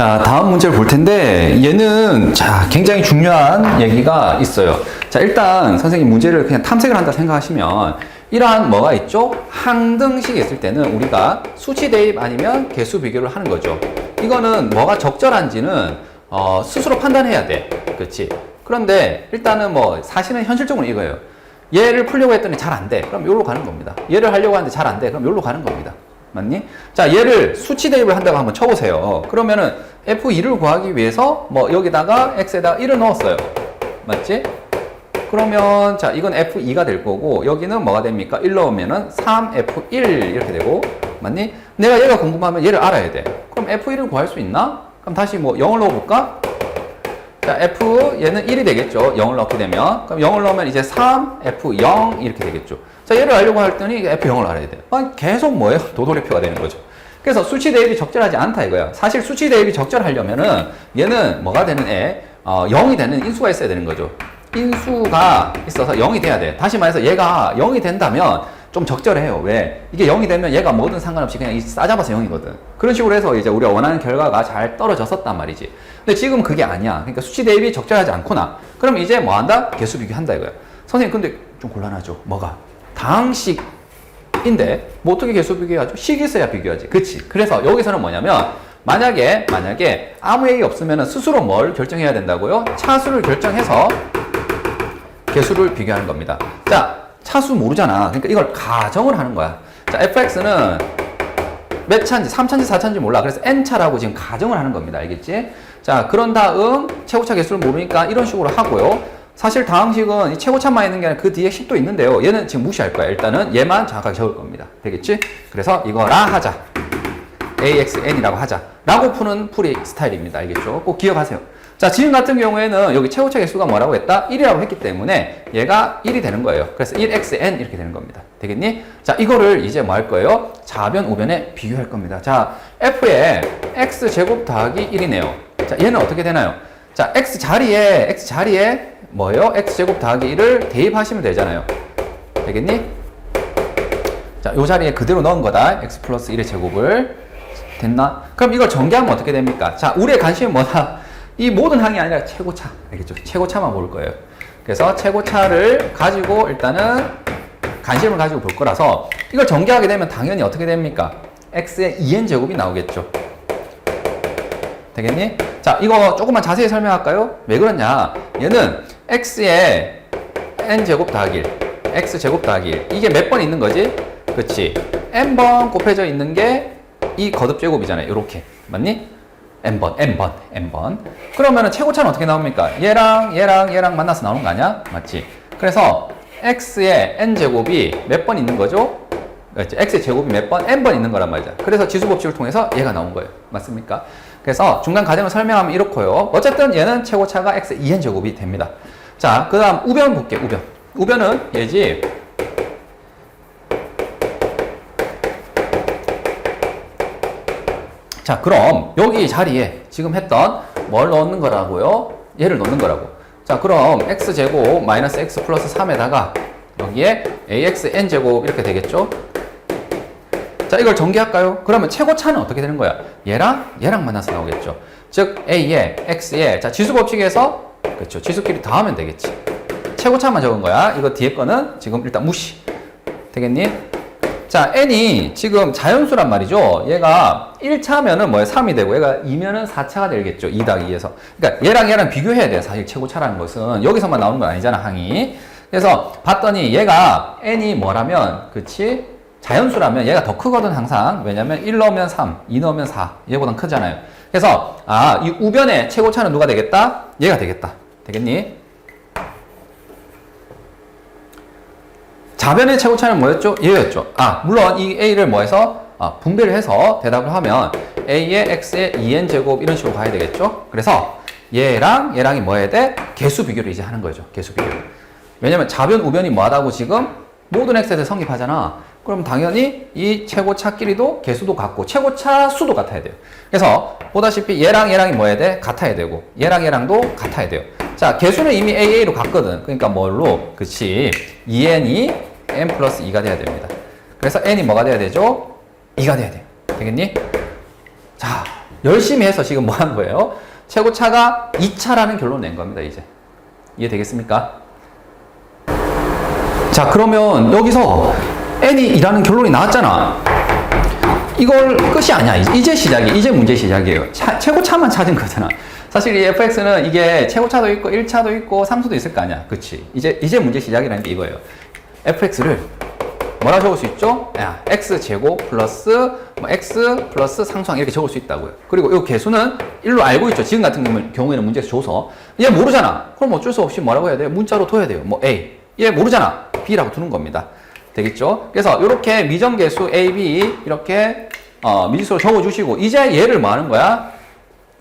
자, 다음 문제를 볼 텐데 얘는 자, 굉장히 중요한 얘기가 있어요. 자, 일단 선생님 문제를 그냥 탐색을 한다 생각하시면 이러한 뭐가 있죠? 항등식이 있을 때는 우리가 수치 대입 아니면 개수 비교를 하는 거죠. 이거는 뭐가 적절한지는 스스로 판단해야 돼. 그렇지? 그런데 일단은 뭐 사실은 현실적으로 이거예요. 얘를 풀려고 했더니 잘 안 돼. 그럼 여기로 가는 겁니다. 얘를 하려고 하는데 잘 안 돼. 그럼 여기로 가는 겁니다. 맞니? 자, 얘를 수치 대입을 한다고 한번 쳐보세요. 그러면은 F2를 구하기 위해서 뭐 여기다가 X에다가 1을 넣었어요. 맞지? 그러면 자, 이건 F2가 될 거고 여기는 뭐가 됩니까? 1 넣으면은 3F1 이렇게 되고 맞니? 내가 얘가 궁금하면 얘를 알아야 돼. 그럼 F1을 구할 수 있나? 그럼 다시 뭐 0을 넣어볼까? 자, F 얘는 1이 되겠죠. 0을 넣게 되면. 그럼 0을 넣으면 이제 3F0 이렇게 되겠죠. 자, 얘를 알려고 했더니 F0을 알아야 돼요. 계속 뭐예요? 도돌이표가 되는 거죠. 그래서 수치 대입이 적절하지 않다 이거야. 사실 수치 대입이 적절하려면은 얘는 뭐가 되는 애? 0이 되는 인수가 있어야 되는 거죠. 인수가 있어서 0이 돼야 돼. 다시 말해서 얘가 0이 된다면 좀 적절해요. 왜? 이게 0이 되면 얘가 뭐든 상관없이 그냥 싸잡아서 0이거든. 그런 식으로 해서 이제 우리가 원하는 결과가 잘 떨어졌었단 말이지. 근데 지금 그게 아니야. 그러니까 수치 대입이 적절하지 않구나. 그럼 이제 뭐 한다? 개수 비교한다 이거야. 선생님 근데 좀 곤란하죠. 뭐가? 다항식인데 뭐 어떻게 개수 비교하죠? 식이 있어야 비교하지. 그치? 그래서 여기서는 뭐냐면 만약에 아무 얘기 없으면 스스로 뭘 결정해야 된다고요? 차수를 결정해서 개수를 비교하는 겁니다. 자, 차수 모르잖아. 그러니까 이걸 가정을 하는 거야. 자, fx는 몇 차인지, 3차인지 4차인지 몰라. 그래서 n차라고 지금 가정을 하는 겁니다. 알겠지? 자, 그런 다음 최고차 개수를 모르니까 이런 식으로 하고요. 사실 다항식은 이 최고차만 있는 게 아니라 그 뒤에 10도 있는데요. 얘는 지금 무시할 거야. 일단은 얘만 정확하게 적을 겁니다. 되겠지? 그래서 이거라 하자. AXN이라고 하자. 라고 푸는 풀이 스타일입니다. 알겠죠? 꼭 기억하세요. 자, 지금 같은 경우에는 여기 최고차 개수가 뭐라고 했다? 1이라고 했기 때문에 얘가 1이 되는 거예요. 그래서 1xn 이렇게 되는 겁니다. 되겠니? 자, 이거를 이제 뭐 할 거예요? 좌변, 우변에 비교할 겁니다. 자, f의 x제곱 더하기 1이네요. 자, 얘는 어떻게 되나요? 자, x 자리에 뭐예요? x제곱 더하기 1을 대입하시면 되잖아요. 되겠니? 자, 요 자리에 그대로 넣은 거다. x 플러스 1의 제곱을. 됐나? 그럼 이걸 전개하면 어떻게 됩니까? 자, 우리의 관심은 뭐다? 이 모든 항이 아니라 최고차. 알겠죠? 최고차만 볼 거예요. 그래서 최고차를 가지고 일단은 관심을 가지고 볼 거라서 이걸 전개하게 되면 당연히 어떻게 됩니까? x의 2n 제곱이 나오겠죠. 되겠니? 자, 이거 조금만 자세히 설명할까요? 왜 그러냐? 얘는 x의 n 제곱 더하기 1, x 제곱 더하기 1. 이게 몇 번 있는 거지? 그치? n번 곱해져 있는 게 이 거듭 제곱이잖아요. 요렇게. 맞니? n번. 그러면은 최고차는 어떻게 나옵니까? 얘랑 만나서 나오는 거 아니야? 맞지? 그래서 x의 n제곱이 몇 번 있는 거죠? 그렇지? x의 제곱이 몇 번? n번 있는 거란 말이죠. 그래서 지수법칙을 통해서 얘가 나온 거예요. 맞습니까? 그래서 중간 과정을 설명하면 이렇고요. 어쨌든 얘는 최고차가 x의 2n 제곱이 됩니다. 자, 그 다음 우변 볼게요. 우변은 얘지. 자, 그럼 여기 자리에 지금 했던 뭘 넣는 거라고요? 얘를 넣는 거라고. 자, 그럼 x제곱 마이너스 x 플러스 3에다가 여기에 axn제곱 이렇게 되겠죠? 자, 이걸 전개할까요? 그러면 최고차는 어떻게 되는 거야? 얘랑 만나서 나오겠죠. 즉 a에 x에 자, 지수법칙에서 그렇죠. 지수끼리 더하면 되겠지. 최고차만 적은 거야. 이거 뒤에 거는 지금 일단 무시. 되겠니? 자, n이 지금 자연수란 말이죠. 얘가 1차면은 뭐야? 3이 되고, 얘가 2면은 4차가 되겠죠. 2 더하기 2에서. 그러니까 얘랑 비교해야 돼요. 사실 최고차라는 것은. 여기서만 나오는 건 아니잖아, 항이. 그래서 봤더니 얘가 n이 뭐라면, 그치? 자연수라면 얘가 더 크거든, 항상. 왜냐면 1 넣으면 3, 2 넣으면 4. 얘보단 크잖아요. 그래서, 이 우변의 최고차는 누가 되겠다? 얘가 되겠다. 되겠니? 좌변의 최고차는 뭐였죠? 얘였죠. 물론 이 a를 뭐해서 분배를 해서 대답을 하면 a의 x의 2n 제곱 이런 식으로 가야 되겠죠. 그래서 얘랑이 뭐 해야 돼? 개수 비교를 이제 하는 거죠. 개수 비교. 왜냐면 좌변 우변이 뭐하다고 지금 모든 x에 대해 성립하잖아. 그럼 당연히 이 최고차끼리도 개수도 같고 최고차 수도 같아야 돼요. 그래서 보다시피 얘랑이 뭐 해야 돼? 같아야 되고 얘랑도 같아야 돼요. 자, 개수는 이미 AA로 갔거든. 그러니까 뭘로? 그치. 2n이 n 플러스 2가 돼야 됩니다. 그래서 n이 뭐가 돼야 되죠? 2가 돼야 돼요. 되겠니? 자, 열심히 해서 지금 뭐 하는 거예요? 최고차가 2차라는 결론을 낸 겁니다, 이제. 이해되겠습니까? 자, 그러면 여기서 n이 2라는 결론이 나왔잖아. 이걸 끝이 아니야. 이제 시작이, 이제 문제 시작이에요. 최고차만 찾은 거잖아. 사실 이 fx는 이게 최고차도 있고 1차도 있고 상수도 있을 거 아니야. 그치? 이제 문제 시작이라는 게 이거예요. fx를 뭐라 적을 수 있죠? 야, x제곱 플러스 x 플러스 상수항 이렇게 적을 수 있다고요. 그리고 이 개수는 1로 알고 있죠. 지금 같은 경우에는 문제에서 줘서 얘 모르잖아. 그럼 어쩔 수 없이 뭐라고 해야 돼요? 문자로 둬야 돼요. 뭐 a. 얘 모르잖아. b라고 두는 겁니다. 되겠죠? 그래서 이렇게 미정계수 a, b 이렇게 미지수로 적어주시고 이제 얘를 뭐 하는 거야?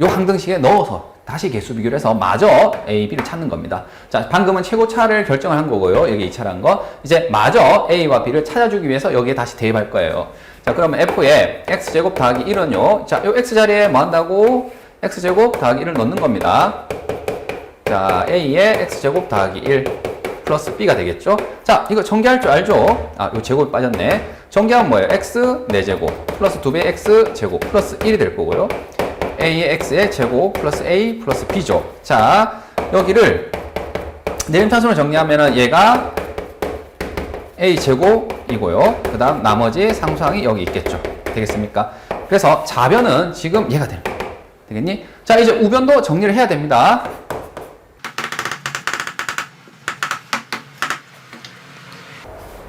요 항등식에 넣어서 다시 개수 비교를 해서 마저 A, B를 찾는 겁니다. 자, 방금은 최고차를 결정을 한 거고요. 여기 2차라는 거. 이제 마저 A와 B를 찾아주기 위해서 여기에 다시 대입할 거예요. 자, 그러면 F에 X제곱 더하기 1은요. 자, 요 X 자리에 뭐 한다고? X제곱 더하기 1을 넣는 겁니다. 자, A에 X제곱 더하기 1 플러스 B가 되겠죠? 자, 이거 전개할 줄 알죠? 아, 요 제곱이 빠졌네. 전개하면 뭐예요? X 4제곱 플러스 2배 X제곱 플러스 1이 될 거고요. A의 X의 제곱 플러스 A 플러스 B죠. 자, 여기를 내림차순으로 정리하면은 얘가 A제곱이고요. 그 다음 나머지 상수항이 여기 있겠죠. 되겠습니까? 그래서 좌변은 지금 얘가 되는 거예요. 되겠니? 자, 이제 우변도 정리를 해야 됩니다.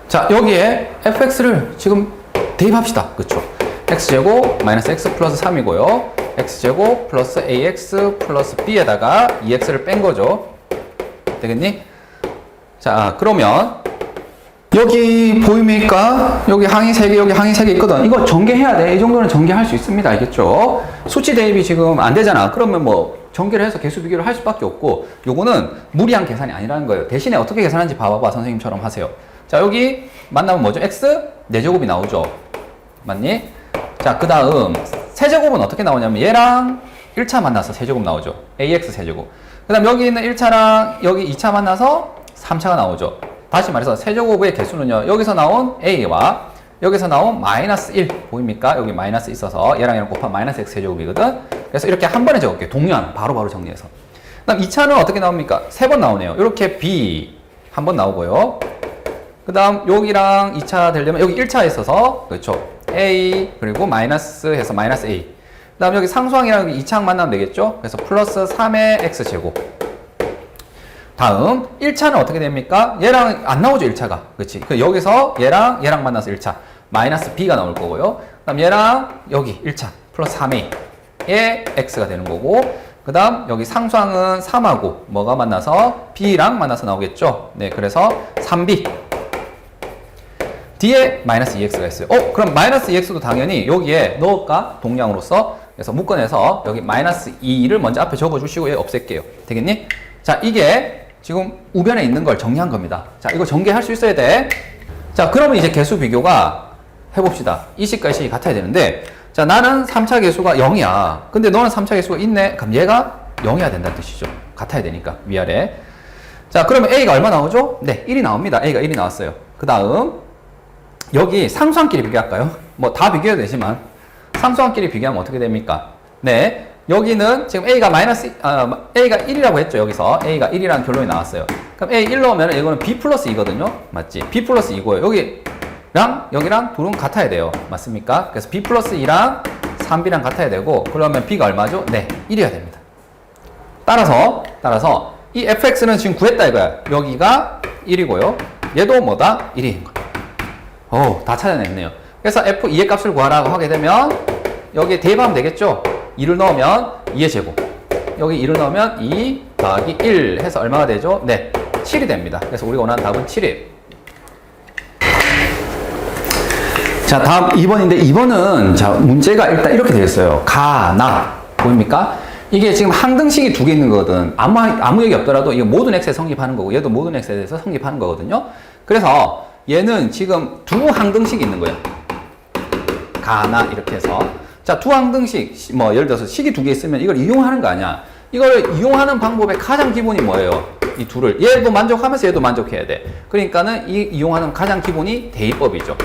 자, 여기에 fx를 지금 대입합시다. 그쵸? x제곱 마이너스 x 플러스 3이고요. x제곱 플러스 ax 플러스 b에다가 2x를 뺀 거죠. 되겠니? 자, 그러면 여기 보입니까? 여기 항이 3개, 여기 항이 3개 있거든. 이거 전개해야 돼. 이 정도는 전개할 수 있습니다. 알겠죠? 수치 대입이 지금 안 되잖아. 그러면 뭐 전개를 해서 개수 비교를 할 수밖에 없고 요거는 무리한 계산이 아니라는 거예요. 대신에 어떻게 계산하는지 봐봐봐. 선생님처럼 하세요. 자, 여기 만나면 뭐죠? x 4제곱이 나오죠. 맞니? 자, 그 다음 세제곱은 어떻게 나오냐면 얘랑 1차 만나서 세제곱 나오죠. ax 세제곱. 그 다음 여기 있는 1차랑 여기 2차 만나서 3차가 나오죠. 다시 말해서 세제곱의 개수는요. 여기서 나온 a와 여기서 나온 마이너스 1 보입니까? 여기 마이너스 있어서 얘랑 얘랑 곱하면 마이너스 x 세제곱이거든. 그래서 이렇게 한 번에 적을게요. 동류한 바로바로 정리해서. 그 다음 2차는 어떻게 나옵니까? 3번 나오네요. 이렇게 b 한 번 나오고요. 그 다음 여기랑 2차 되려면 여기 1차 있어서 그렇죠. a 그리고 마이너스 해서 마이너스 a. 그 다음 여기 상수항이랑 여기 2차항 만나면 되겠죠. 그래서 플러스 3의 x제곱. 다음 1차는 어떻게 됩니까? 얘랑 안 나오죠. 1차가. 그렇지. 여기서 얘랑 만나서 1차 마이너스 b가 나올 거고요. 그 다음 얘랑 여기 1차 플러스 3a의 x가 되는 거고, 그 다음 여기 상수항은 3하고 뭐가 만나서 b랑 만나서 나오겠죠. 네, 그래서 3b 뒤에 마이너스 2x가 있어요. 그럼 마이너스 2x도 당연히 여기에 넣을까? 동량으로서. 그래서 묶어내서 여기 마이너스 2를 먼저 앞에 적어주시고 얘 없앨게요. 되겠니? 자, 이게 지금 우변에 있는 걸 정리한 겁니다. 자, 이거 전개할 수 있어야 돼. 자, 그러면 이제 개수 비교가 해봅시다. 이 식과 이 식이 같아야 되는데, 자, 나는 3차 개수가 0이야. 근데 너는 3차 개수가 있네. 그럼 얘가 0이어야 된다는 뜻이죠. 같아야 되니까, 위아래. 자, 그러면 A가 얼마 나오죠? 네, 1이 나옵니다. A가 1이 나왔어요. 그 다음, 여기 상수항끼리 비교할까요? 뭐 다 비교해도 되지만, 상수항끼리 비교하면 어떻게 됩니까? 네. 여기는 지금 A가 A가 1이라고 했죠. 여기서 A가 1이라는 결론이 나왔어요. 그럼 A 1 넣으면 이거는 B 플러스 2거든요. 맞지? B 플러스 2고요. 여기랑 둘은 같아야 돼요. 맞습니까? 그래서 B 플러스 2랑 3B랑 같아야 되고, 그러면 B가 얼마죠? 네, 1이어야 됩니다. 따라서 이 fx는 지금 구했다 이거야. 여기가 1이고요. 얘도 뭐다? 1인 거야. 다 찾아냈네요. 그래서 f2의 값을 구하라고 하게 되면 여기에 대입하면 되겠죠? 2를 넣으면 2의 제곱, 여기 2를 넣으면 2 더하기 1 해서 얼마가 되죠? 네, 7이 됩니다. 그래서 우리가 원하는 답은 7이에요. 자, 다음 2번인데 2번은 자, 문제가 일단 이렇게 되어 있어요. 가, 나 보입니까? 이게 지금 항등식이 두 개 있는 거거든. 아무 얘기 없더라도 이거 모든 x에 성립하는 거고 얘도 모든 x에 대해서 성립하는 거거든요. 그래서 얘는 지금 두 항등식이 있는 거예요. 가, 나 이렇게 해서. 자, 두 항등식, 뭐 예를 들어서 식이 두 개 있으면 이걸 이용하는 거 아니야. 이걸 이용하는 방법의 가장 기본이 뭐예요? 이 둘을 얘도 만족하면서 얘도 만족해야 돼. 그러니까는 이 이용하는 가장 기본이 대입법이죠.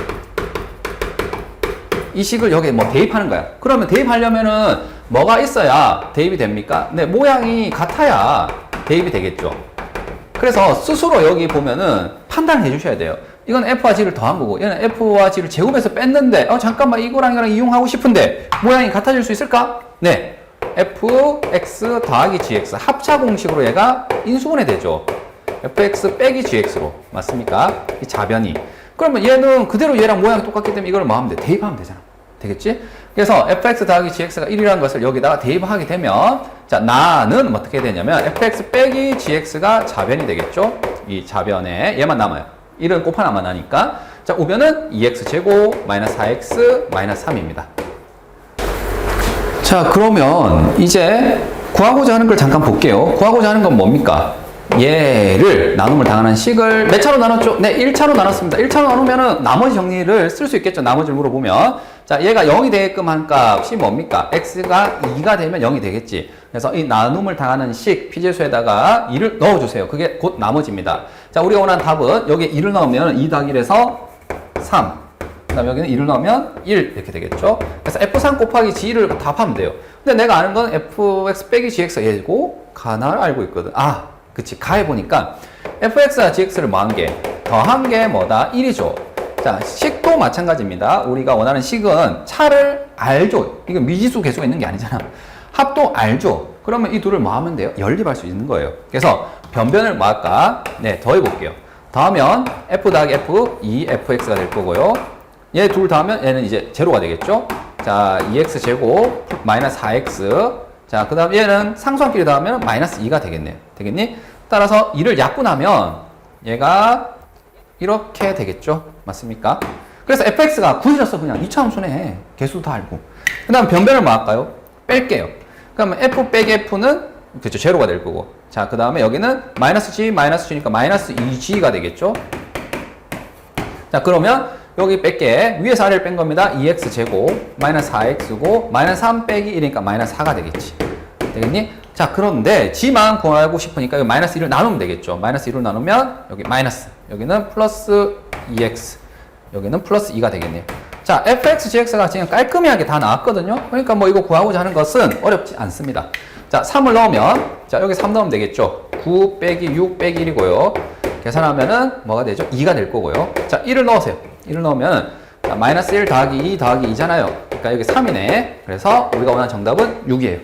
이 식을 여기에 뭐 대입하는 거야. 그러면 대입하려면은 뭐가 있어야 대입이 됩니까? 네, 모양이 같아야 대입이 되겠죠. 그래서 스스로 여기 보면은 판단해 주셔야 돼요. 이건 F와 G를 더한 거고, 얘는 F와 G를 제곱해서 뺐는데, 잠깐만, 이거랑 이용하고 싶은데, 모양이 같아질 수 있을까? 네. fx 더하기 gx 합차 공식으로 얘가 인수분해 되죠. fx 빼기 gx로. 맞습니까? 이 자변이. 그러면 얘는 그대로 얘랑 모양이 똑같기 때문에 이걸 뭐 하면 돼? 대입하면 되잖아. 되겠지? 그래서 fx 더하기 gx가 1이라는 것을 여기다가 대입하게 되면, 자, 나는 어떻게 되냐면, fx 빼기 gx가 자변이 되겠죠? 이 자변에 얘만 남아요. 1은 곱하나만 나니까. 자, 우변은 2x제곱 마이너스 4x 마이너스 3입니다. 자, 그러면 이제 구하고자 하는 걸 잠깐 볼게요. 구하고자 하는 건 뭡니까? 얘를 나눔을 당하는 식을 몇 차로 나눴죠? 네, 1차로 나눴습니다. 1차로 나누면은 나머지 정리를 쓸 수 있겠죠. 나머지를 물어보면. 자, 얘가 0이 되게끔 한 값이 뭡니까? x가 2가 되면 0이 되겠지. 그래서 이 나눔을 당하는 식 피제수에다가 2를 넣어주세요. 그게 곧 나머지입니다. 자, 우리가 원하는 답은 여기에 2를 넣으면 2 더하기 1에서 3. 그 다음에 여기는 2를 넣으면 1 이렇게 되겠죠. 그래서 f3 곱하기 g를 답하면 돼요. 근데 내가 아는 건 fx 빼기 gx가 얘고 가나를 알고 있거든. 아, 그치. 가해보니까 fx와 gx를 뭐 한 게? 더한 게 뭐다? 1이죠. 자, 식도 마찬가지입니다. 우리가 원하는 식은 차를 알죠. 이건 미지수 개수가 있는 게 아니잖아. 합도 알죠. 그러면 이 둘을 뭐 하면 돼요? 연립할 수 있는 거예요. 그래서 변변을 뭐 할까? 네, 더해볼게요. 더하면 f 더하기 f, 2fx가 될 거고요. 얘 둘 더하면 얘는 이제 제로가 되겠죠. 자, 2x 제곱 마이너스 4x. 자, 그 다음 얘는 상수함끼리 더하면 마이너스 2가 되겠네요. 되겠니? 따라서 2를 약분하면 얘가 이렇게 되겠죠. 맞습니까? 그래서 fx가 구해졌어. 그냥 2차 함수네. 개수도 다 알고. 그 다음 변변을 뭐 할까요? 뺄게요. 그러면 f 빼기 f는 그렇죠. 제로가 될 거고. 자, 그 다음에 여기는 마이너스 g니까 마이너스 2g가 되겠죠. 자, 그러면 여기 뺄게 위에서 아래를 뺀 겁니다. 2x 제곱 마이너스 4x고 마이너스 3 빼기 1이니까 마이너스 4가 되겠지. 되겠니? 자, 그런데 g만 구하고 싶으니까 여기 마이너스 1을 나누면 되겠죠. 마이너스 1을 나누면 여기 마이너스, 여기는 플러스 2x, 여기는 플러스 2가 되겠네요. 자, fx, gx가 지금 깔끔하게 다 나왔거든요. 그러니까 뭐 이거 구하고자 하는 것은 어렵지 않습니다. 자, 3을 넣으면, 자, 여기 3 넣으면 되겠죠. 9 빼기 6 빼기 1이고요. 계산하면은 뭐가 되죠? 2가 될 거고요. 자, 1을 넣으세요. 1을 넣으면 자, 마이너스 1 더하기 2 더하기 2잖아요. 그러니까 여기 3이네. 그래서 우리가 원하는 정답은 6이에요.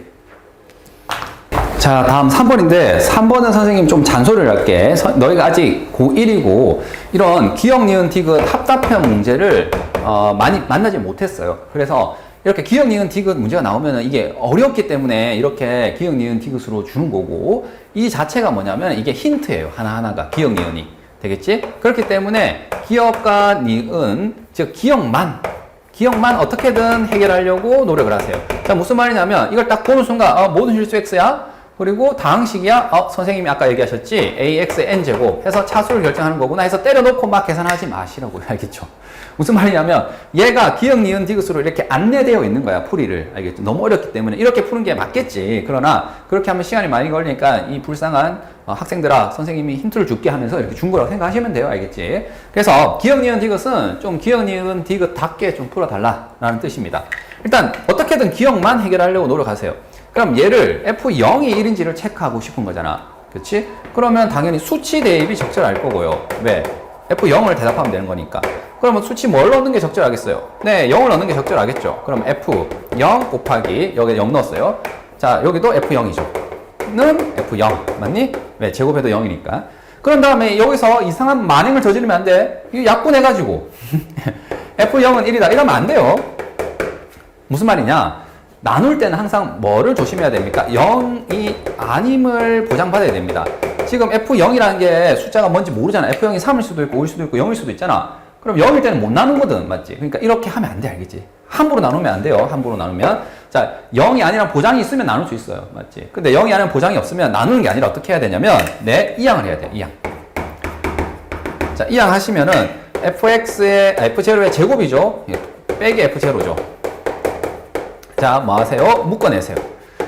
자, 다음 3번인데 3번은 선생님 좀 잔소리를 할게. 너희가 아직 고1이고 이런 기억, 니은, 디귿 합답형 문제를 많이 만나지 못했어요. 그래서 이렇게 기억, 니은, 디귿 문제가 나오면 이게 어렵기 때문에 이렇게 기억, 니은, 디귿으로 주는 거고 이 자체가 뭐냐면 이게 힌트예요. 하나하나가 기억, 니은이. 되겠지? 그렇기 때문에 기억과 니은, 즉 기억만 어떻게든 해결하려고 노력을 하세요. 자, 무슨 말이냐면 이걸 딱 보는 순간 모든 실수 x야? 그리고 다항식이야? 선생님이 아까 얘기하셨지? axn제곱 해서 차수를 결정하는 거구나 해서 때려놓고 막 계산하지 마시라고요. 알겠죠? 무슨 말이냐면 얘가 기억, 니은, 디귿으로 이렇게 안내되어 있는 거야. 풀이를. 알겠죠? 너무 어렵기 때문에 이렇게 푸는 게 맞겠지. 그러나 그렇게 하면 시간이 많이 걸리니까 이 불쌍한 학생들아 선생님이 힌트를 줄게 하면서 이렇게 준 거라고 생각하시면 돼요. 알겠지? 그래서 기억, 니은, 디귿은 좀 기억, 니은, 디귿답게 좀 풀어달라라는 뜻입니다. 일단 어떻게든 기억만 해결하려고 노력하세요. 그럼 얘를 F0이 1인지를 체크하고 싶은 거잖아. 그렇지? 그러면 당연히 수치 대입이 적절할 거고요. 왜? F0을 대답하면 되는 거니까. 그러면 수치 뭘 넣는 게 적절하겠어요? 네, 0을 넣는 게 적절하겠죠. 그럼 F0 곱하기 여기 0 넣었어요. 자, 여기도 F0이죠. 는 F0 맞니? 왜? 제곱해도 0이니까. 그런 다음에 여기서 이상한 만행을 저지르면 안 돼. 이거 약분해가지고 F0은 1이다 이러면 안 돼요. 무슨 말이냐? 나눌 때는 항상 뭐를 조심해야 됩니까? 0이 아님을 보장받아야 됩니다. 지금 F0이라는 게 숫자가 뭔지 모르잖아. F0이 3일 수도 있고 5일 수도 있고 0일 수도 있잖아. 그럼 0일 때는 못 나누거든. 맞지? 그러니까 이렇게 하면 안 돼. 알겠지? 함부로 나누면 안 돼요. 함부로 나누면. 자, 0이 아니라 보장이 있으면 나눌 수 있어요. 맞지? 근데 0이 아니라 보장이 없으면 나누는 게 아니라 어떻게 해야 되냐면 네, 이항을 해야 돼. 이항. 자, 이항 하시면은 F0의 제곱이죠. 빼기 F0죠. 자, 뭐 하세요? 묶어내세요.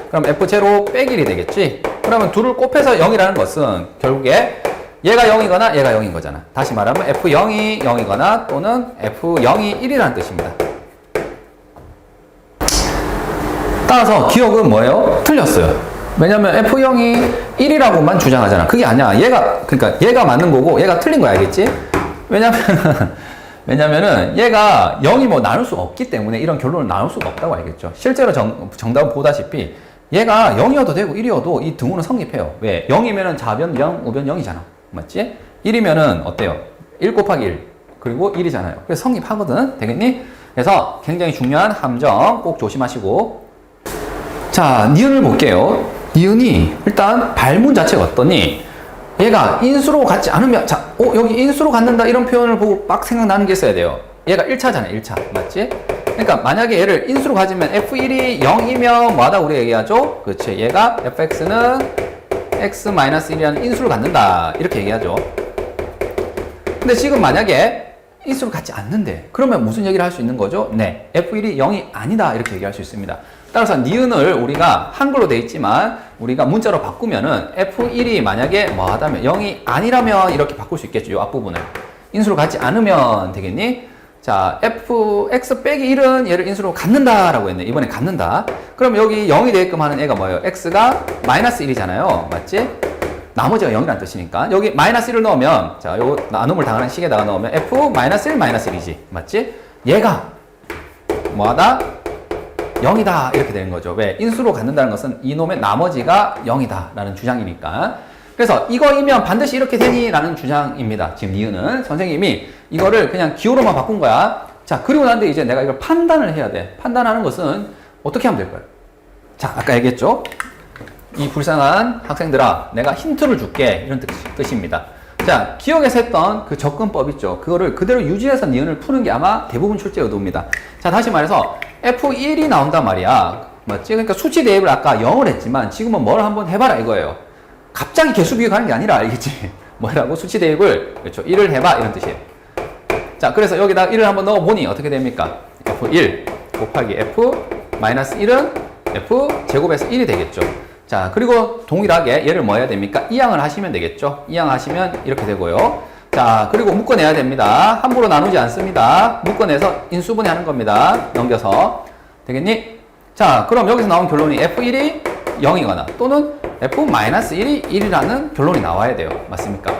그럼 F0 빼기 1이 되겠지? 그러면 둘을 곱해서 0이라는 것은 결국에 얘가 0이거나 얘가 0인 거잖아. 다시 말하면 F0이 0이거나 또는 F0이 1이라는 뜻입니다. 따라서 기억은 뭐예요? 틀렸어요. 왜냐면 F0이 1이라고만 주장하잖아. 그게 아니야. 그러니까 얘가 맞는 거고 얘가 틀린 거야. 알겠지? 왜냐면은 얘가 0이 뭐 나눌 수 없기 때문에 이런 결론을 나눌 수가 없다고 알겠죠. 실제로 정답은 보다시피 얘가 0이어도 되고 1이어도 이 등호는 성립해요. 왜? 0이면은 좌변 0, 우변 0이잖아. 맞지? 1이면은 어때요? 1 곱하기 1. 그리고 1이잖아요. 그래서 성립하거든. 되겠니? 그래서 굉장히 중요한 함정 꼭 조심하시고. 자, 니은을 볼게요. 니은이 일단 발문 자체가 어떠니? 얘가 인수로 같지 않으면, 자, 여기 인수로 갖는다 이런 표현을 보고 막 생각나는 게 있어야 돼요. 얘가 1차잖아, 1차. 맞지? 그러니까 만약에 얘를 인수로 가지면 F1이 0이면 뭐하다 우리가 얘기하죠? 그렇지. 얘가 fx는 x-1이라는 인수를 갖는다. 이렇게 얘기하죠. 근데 지금 만약에 인수를 갖지 않는데 그러면 무슨 얘기를 할 수 있는 거죠? 네. F1이 0이 아니다. 이렇게 얘기할 수 있습니다. 따라서 니은을 우리가 한글로 돼 있지만 우리가 문자로 바꾸면은 F1이 만약에 뭐 하다면 0이 아니라면 이렇게 바꿀 수 있겠죠. 이 앞부분을. 인수로 갖지 않으면 되겠니? 자, x 빼기 1은 얘를 인수로 갖는다라고 했네. 이번에 갖는다. 그럼 여기 0이 되게끔 하는 애가 뭐예요? x가 마이너스 1이잖아요. 맞지? 나머지가 0이라는 뜻이니까. 여기 마이너스 1을 넣으면, 자, 요거 나눔을 당하는 식에다가 넣으면 f 마이너스 1 마이너스 1이지. 맞지? 얘가 뭐하다? 0이다. 이렇게 되는 거죠. 왜? 인수로 갖는다는 것은 이놈의 나머지가 0이다. 라는 주장이니까. 그래서 이거이면 반드시 이렇게 되니? 라는 주장입니다. 지금 니은은. 선생님이 이거를 그냥 기호로만 바꾼 거야. 자, 그리고 난데 이제 내가 이걸 판단을 해야 돼. 판단하는 것은 어떻게 하면 될까요? 자, 아까 얘기했죠? 이 불쌍한 학생들아, 내가 힌트를 줄게. 이런 뜻입니다. 자, 기억에서 했던 그 접근법 있죠? 그거를 그대로 유지해서 니은을 푸는 게 아마 대부분 출제 의도입니다. 자, 다시 말해서 F1이 나온단 말이야. 맞지? 그러니까 수치 대입을 아까 0을 했지만 지금은 뭘 한번 해봐라 이거예요. 갑자기 개수 비교하는 게 아니라 알겠지? 뭐라고? 수치 대입을, 그렇죠. 1을 해봐. 이런 뜻이에요. 자, 그래서 여기다 1을 한번 넣어보니 어떻게 됩니까? F1 곱하기 F-1은 F 제곱에서 1이 되겠죠. 자, 그리고 동일하게 얘를 뭐 해야 됩니까? 이항을 하시면 되겠죠. 이항 하시면 이렇게 되고요. 자, 그리고 묶어내야 됩니다. 함부로 나누지 않습니다. 묶어내서 인수분해 하는 겁니다. 넘겨서. 되겠니? 자, 그럼 여기서 나온 결론이 F1이 0이거나 또는 F-1이 1이라는 결론이 나와야 돼요. 맞습니까?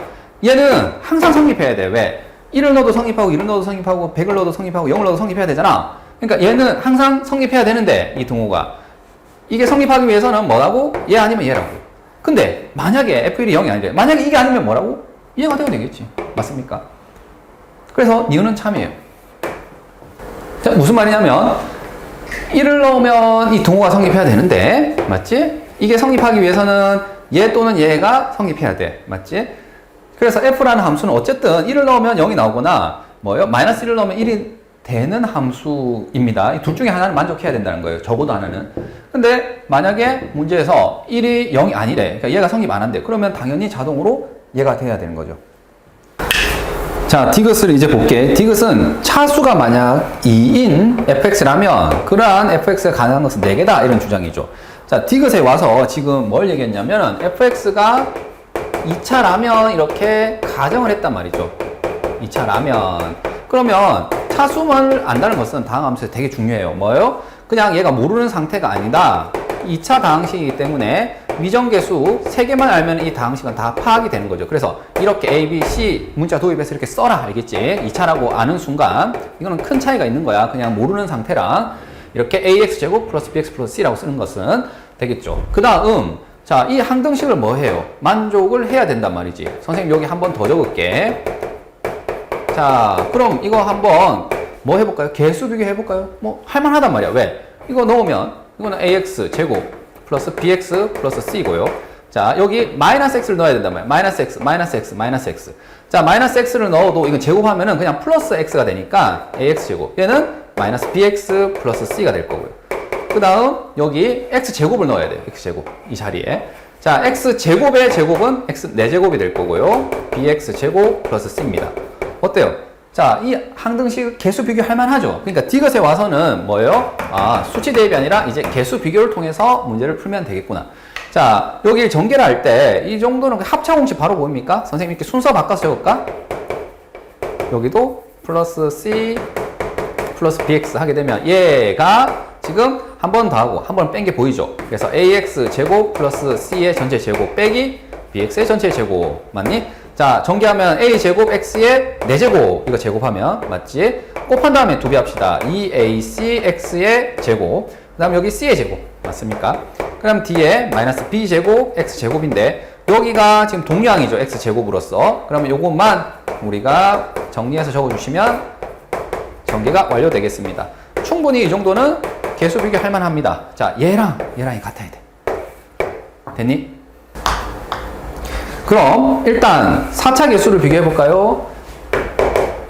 얘는 항상 성립해야 돼. 왜? 1을 넣어도 성립하고 1을 넣어도 성립하고 100을 넣어도 성립하고 0을 넣어도 성립해야 되잖아. 그러니까 얘는 항상 성립해야 되는데 이 등호가 이게 성립하기 위해서는 뭐라고? 얘 아니면 얘라고. 근데 만약에 F1이 0이 아니래. 만약에 이게 아니면 뭐라고? 얘가 되면 되겠지. 맞습니까? 그래서 니은은 참이에요. 자, 무슨 말이냐면 1을 넣으면 이 등호가 성립해야 되는데 맞지? 이게 성립하기 위해서는 얘 또는 얘가 성립해야 돼. 맞지? 그래서 f라는 함수는 어쨌든 1을 넣으면 0이 나오거나 뭐예요? 마이너스 1을 넣으면 1이 되는 함수입니다. 둘 중에 하나는 만족해야 된다는 거예요. 적어도 하나는. 근데 만약에 문제에서 1이 0이 아니래. 그러니까 얘가 성립 안 한대. 그러면 당연히 자동으로 얘가 돼야 되는 거죠. 자, 디귿을 이제 볼게. 디귿은 차수가 만약 2인 fx라면 그러한 fx가 가능한 것은 4개다. 이런 주장이죠. 자, 디귿에 와서 지금 뭘 얘기했냐면은 fx가 2차라면 이렇게 가정을 했단 말이죠. 2차라면. 그러면 차수를 안다는 것은 다음 함수에 되게 중요해요. 뭐예요? 그냥 얘가 모르는 상태가 아니다. 2차 다항식이기 때문에 미정계수 3개만 알면 이 다항식은 다 파악이 되는 거죠. 그래서 이렇게 A, B, C 문자 도입해서 이렇게 써라. 알겠지? 2차라고 아는 순간 이거는 큰 차이가 있는 거야. 그냥 모르는 상태랑 이렇게 AX제곱 플러스 BX 플러스 C라고 쓰는 것은 되겠죠. 그 다음 자, 이 항등식을 뭐 해요? 만족을 해야 된단 말이지. 선생님 여기 한 번 더 적을게. 자, 그럼 이거 한번 뭐 해볼까요? 개수 비교 해볼까요? 뭐 할만하단 말이야. 왜? 이거 넣으면 이거는 AX 제곱 플러스 BX 플러스 C고요. 자, 여기 마이너스 X를 넣어야 된단 말이야. 마이너스 X, 마이너스 X, 마이너스 X. 자, 마이너스 X를 넣어도 이건 제곱하면은 그냥 플러스 X가 되니까 AX 제곱. 얘는 마이너스 BX 플러스 C가 될 거고요. 그 다음 여기 X제곱을 넣어야 돼요. X제곱 이 자리에. 자, X제곱의 제곱은 X 4제곱이 될 거고요. BX제곱 플러스 C입니다. 어때요? 자, 이 항등식 개수 비교할 만하죠? 그러니까 디귿에 와서는 뭐예요? 아, 수치 대입이 아니라 이제 개수 비교를 통해서 문제를 풀면 되겠구나. 자, 여기 전개를 할 때 이 정도는 합차 공식 바로 보입니까? 선생님 이렇게 순서 바꿔서 적을까? 여기도 플러스 C 플러스 BX 하게 되면 얘가 지금 한 번 더 하고 한 번 뺀 게 보이죠? 그래서 ax 제곱 플러스 c의 전체 제곱 빼기 bx의 전체 제곱 맞니? 자, 전개하면 a 제곱 x의 4제곱 이거 제곱하면 맞지? 곱한 다음에 두 배 합시다. 2ac x의 제곱 그 다음 여기 c의 제곱 맞습니까? 그럼 뒤에 마이너스 b 제곱 x 제곱인데 여기가 지금 동량이죠. x 제곱으로서 그러면 요것만 우리가 정리해서 적어주시면 전개가 완료되겠습니다. 충분히 이 정도는 개수 비교할 만합니다. 자, 얘랑이 같아야 돼. 됐니? 그럼 일단 4차 개수를 비교해 볼까요?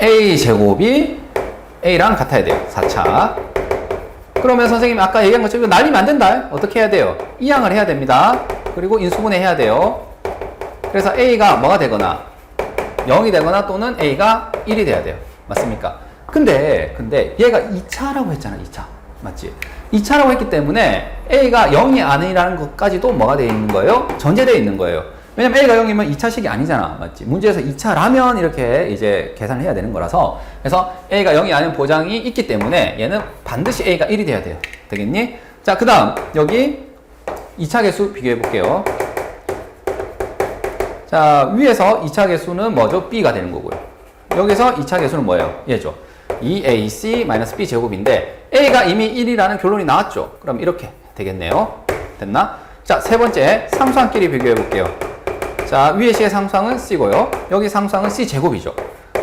a 제곱이 a랑 같아야 돼요. 4차. 그러면 선생님이 아까 얘기한 것처럼 이거 날리면 안 된다. 어떻게 해야 돼요? 이항을 해야 됩니다. 그리고 인수분해 해야 돼요. 그래서 a가 뭐가 되거나 0이 되거나 또는 a가 1이 돼야 돼요. 맞습니까? 근데 얘가 2차라고 했잖아. 2차. 맞지? 2차라고 했기 때문에 a가 0이 아니라는 것까지도 뭐가 되어 있는 거예요? 전제되어 있는 거예요. 왜냐면 a가 0이면 2차식이 아니잖아. 맞지? 문제에서 2차라면 이렇게 이제 계산을 해야 되는 거라서 그래서 a가 0이 아닌 보장이 있기 때문에 얘는 반드시 a가 1이 돼야 돼요. 되겠니? 자, 그 다음 여기 2차 개수 비교해 볼게요. 자, 위에서 2차 개수는 뭐죠? b가 되는 거고요. 여기서 2차 개수는 뭐예요? 얘죠. 2ac-b 제곱인데 a가 이미 1이라는 결론이 나왔죠. 그럼 이렇게 되겠네요. 됐나? 자, 세 번째 상수항끼리 비교해 볼게요. 자, 위에 c의 상수항은 c고요. 여기 상수항은 c 제곱이죠.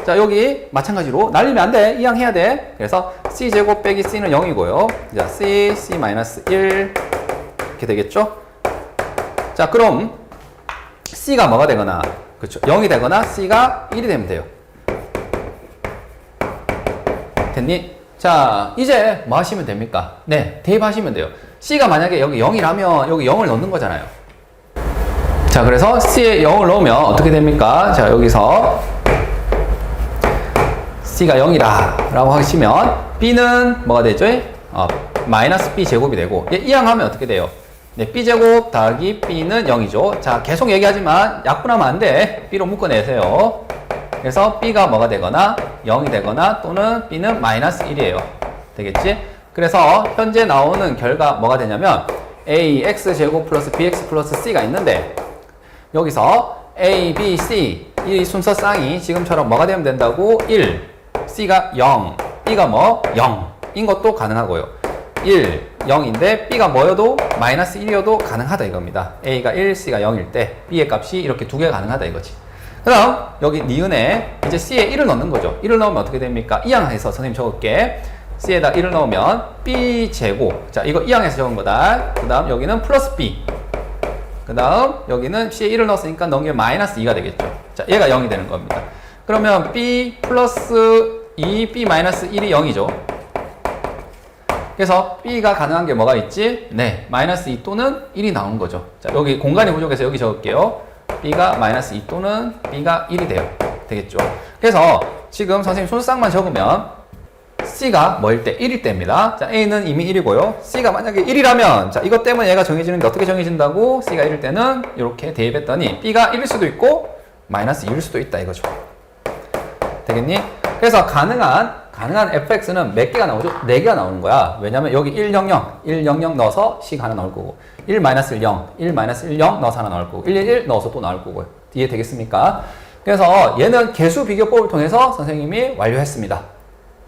자, 여기 마찬가지로 날리면 안 돼. 이항해야 돼. 그래서 c 제곱 빼기 c는 0이고요. 자, c, c-1 이렇게 되겠죠? 자, 그럼 c가 뭐가 되거나 그렇죠. 0이 되거나 c가 1이 되면 돼요. 됐니? 자, 이제 뭐 하시면 됩니까? 네, 대입하시면 돼요. c가 만약에 여기 0이라면 여기 0을 넣는 거잖아요. 자, 그래서 c에 0을 넣으면 어떻게 됩니까? 자, 여기서 c가 0이다 라고 하시면 b는 뭐가 되죠? 마이너스 b 제곱이 되고 이항하면 어떻게 돼요? 네, b제곱 더하기 b는 0이죠. 자, 계속 얘기하지만 약분하면 안 돼. b로 묶어내세요. 그래서 b가 뭐가 되거나 0이 되거나 또는 b는 마이너스 1이에요. 되겠지? 그래서 현재 나오는 결과 뭐가 되냐면 ax 제곱 플러스 bx 플러스 c가 있는데 여기서 a, b, c 이 순서쌍이 지금처럼 뭐가 되면 된다고? 1, c가 0, b가 뭐? 0인 것도 가능하고요. 1, 0인데 b가 뭐여도 마이너스 1이어도 가능하다 이겁니다. a가 1, c가 0일 때 b의 값이 이렇게 두 개가 가능하다 이거지. 그 다음 여기 니은에 이제 c에 1을 넣는 거죠. 1을 넣으면 어떻게 됩니까? 이항해서 선생님 적을게. c에다 1을 넣으면 b제곱. 자, 이거 이항해서 적은 거다. 그 다음 여기는 플러스 b. 그 다음 여기는 c에 1을 넣었으니까 넘기면 마이너스 2가 되겠죠. 자, 얘가 0이 되는 겁니다. 그러면 b 플러스 2, b 마이너스 1이 0이죠. 그래서 b가 가능한 게 뭐가 있지? 네, 마이너스 2 또는 1이 나오는 거죠. 자, 여기 공간이 부족해서 여기 적을게요. b가 마이너스 2 또는 b가 1이 돼요. 되겠죠. 그래서 지금 선생님 순서쌍만 적으면 c가 뭐일 때? 1일 때입니다. 자, a는 이미 1이고요. c가 만약에 1이라면 자, 이것 때문에 얘가 정해지는데 어떻게 정해진다고? c가 1일 때는 이렇게 대입했더니 b가 1일 수도 있고 마이너스 2일 수도 있다 이거죠. 되겠니? 그래서 가능한 fx는 몇 개가 나오죠? 4개가 나오는 거야. 왜냐면 여기 100, 100 넣어서 c가 하나 나올 거고 1-1, 1-1, 0 넣어서 하나 나올 거고 111 넣어서 또 나올 거고요. 이해 되겠습니까? 그래서 얘는 개수 비교법을 통해서 선생님이 완료했습니다.